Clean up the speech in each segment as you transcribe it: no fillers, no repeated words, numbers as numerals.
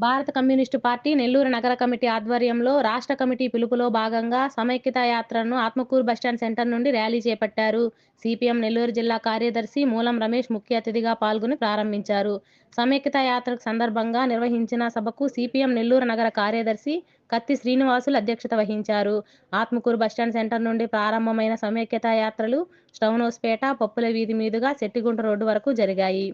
భారత communist party Nellore నగర committee ఆధ్వర్యంలో రాష్ట్ర కమిటీ పిలుపులో భాగంగా సమైక్యతా యాత్రను ఆత్మకూరు బస్టాండ్ సెంటర్ నుండి ర్యాలీ చేపట్టారు. సిపిఎం నెల్లూరు జిల్లా కార్యదర్శి మూలం రమేష్ ముఖ్య అతిథిగా పాల్గొని ప్రారంభించారు. సమైక్యతా యాత్ర సందర్భంగా నిర్వహించిన సభకు సిపిఎం నెల్లూరు నగర కార్యదర్శి కత్తి శ్రీనివాసులు అధ్యక్షత వహించారు. ఆత్మకూరు బస్టాండ్ సెంటర్ నుండి ప్రారంభమైన సమైక్యతా యాత్రలు స్టౌనోస్పేట, పప్పుల వీధి మీదుగా శెట్టిగుంట రోడ్డు వరకు జరిగాయి.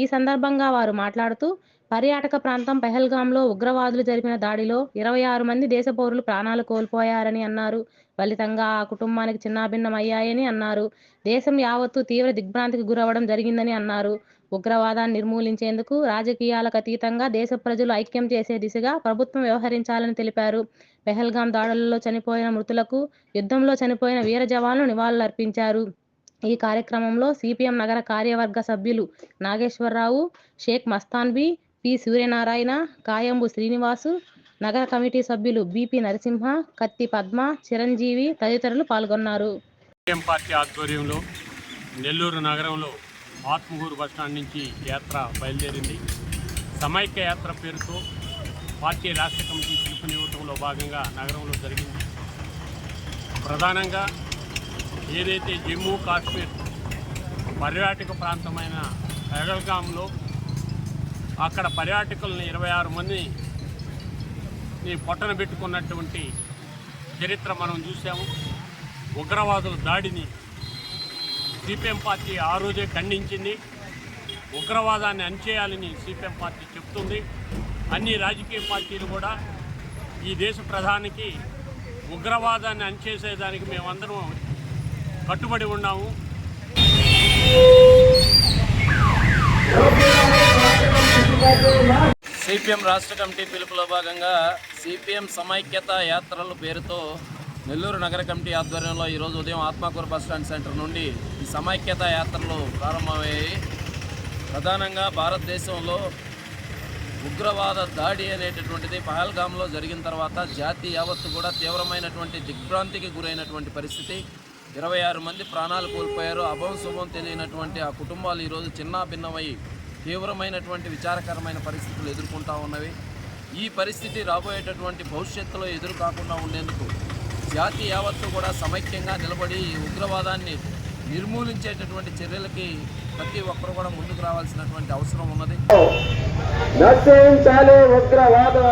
ఈ సందర్భంగా వారు మాట్లాడుతూ పర్యాటక ప్రాంతం పెహల్గాంలో ఉగ్రవాదులు జరిపిన దాడిలో 26 మంది దేశ పౌరులు ప్రాణాలు కోల్పోయారని అన్నారు. ఫలితంగా ఆ కుటుంబానికి చిన్నాభిన్నం అయ్యాయని అన్నారు. దేశం యావత్తు తీవ్ర దిగ్భ్రాంతికి గురవడం జరిగిందని అన్నారు. ఉగ్రవాదాన్ని నిర్మూలించేందుకు రాజకీయాలకు అతీతంగా దేశ ప్రజలు ఐక్యం చేసే దిశగా ప్రభుత్వం వ్యవహరించాలని తెలిపారు. పెహల్గాం దాడులలో చనిపోయిన మృతులకు, యుద్ధంలో చనిపోయిన వీర జవాన్లు నివాళులర్పించారు. ఈ కార్యక్రమంలో సిపిఎం నగర కార్యవర్గ సభ్యులు నాగేశ్వరరావు, షేక్ మస్తాన్బీ, పి సూర్యనారాయణ, కాయంబు శ్రీనివాసు, నగర కమిటీ సభ్యులు బిపి నరసింహ, కత్తి పద్మ, చిరంజీవి తదితరులు పాల్గొన్నారు. పార్టీ ఆధ్వర్యంలో నెల్లూరు నగరంలో ఆత్మకూరు బస్టాండ్ నుంచి యాత్ర బయలుదేరింది. సమైక్య యాత్ర పేరుతో పార్టీ రాష్ట్ర కమిటీ పిలుపునివ్వడంలో భాగంగా నగరంలో జరిగింది. ప్రధానంగా ఏదైతే జమ్మూ కాశ్మీర్ పర్యాటక ప్రాంతమైన పెహల్గాంలో అక్కడ పర్యాటకులను 26 మందిని పొట్టన పెట్టుకున్నటువంటి చరిత్ర మనం చూసాము. ఉగ్రవాదుల దాడిని సిపిఎం పార్టీ ఆ రోజే ఖండించింది. ఉగ్రవాదాన్ని అణిచేయాలని సిపిఎం పార్టీ చెప్తుంది. అన్ని రాజకీయ పార్టీలు కూడా ఈ దేశ ప్రధానికి ఉగ్రవాదాన్ని అణిచేసేదానికి మేమందరం కట్టుబడి ఉన్నాము. సిపిఎం రాష్ట్ర కమిటీ పిలుపులో భాగంగా సిపిఎం సమైక్యత యాత్రల పేరుతో నెల్లూరు నగర కమిటీ ఆధ్వర్యంలో ఈరోజు ఉదయం ఆత్మకూరు బస్టాండ్ సెంటర్ నుండి ఈ సమైక్యత యాత్రలు ప్రారంభమయ్యాయి. ప్రధానంగా భారతదేశంలో ఉగ్రవాద దాడి అనేటటువంటిది పహల్గాంలో జరిగిన తర్వాత జాతి యావత్తు కూడా తీవ్రమైనటువంటి దిగ్భ్రాంతికి గురైనటువంటి పరిస్థితి. 26 మంది ప్రాణాలు కోల్పోయారు. అభం శుభం తెలియనటువంటి ఆ కుటుంబాలు ఈరోజు చిన్నాభిన్నమై తీవ్రమైనటువంటి విచారకరమైన పరిస్థితులు ఎదుర్కొంటూ ఉన్నవి. ఈ పరిస్థితి రాబోయేటటువంటి భవిష్యత్తులో ఎదురు కాకుండా ఉండేందుకు జాతి యావత్తు కూడా సమైక్యంగా నిలబడి ఉగ్రవాదాన్ని నిర్మూలించేటటువంటి చర్యలకి ప్రతి ఒక్కరు కూడా ముందుకు రావాల్సినటువంటి అవసరం ఉన్నది. నశించాలి ఉగ్రవాదం.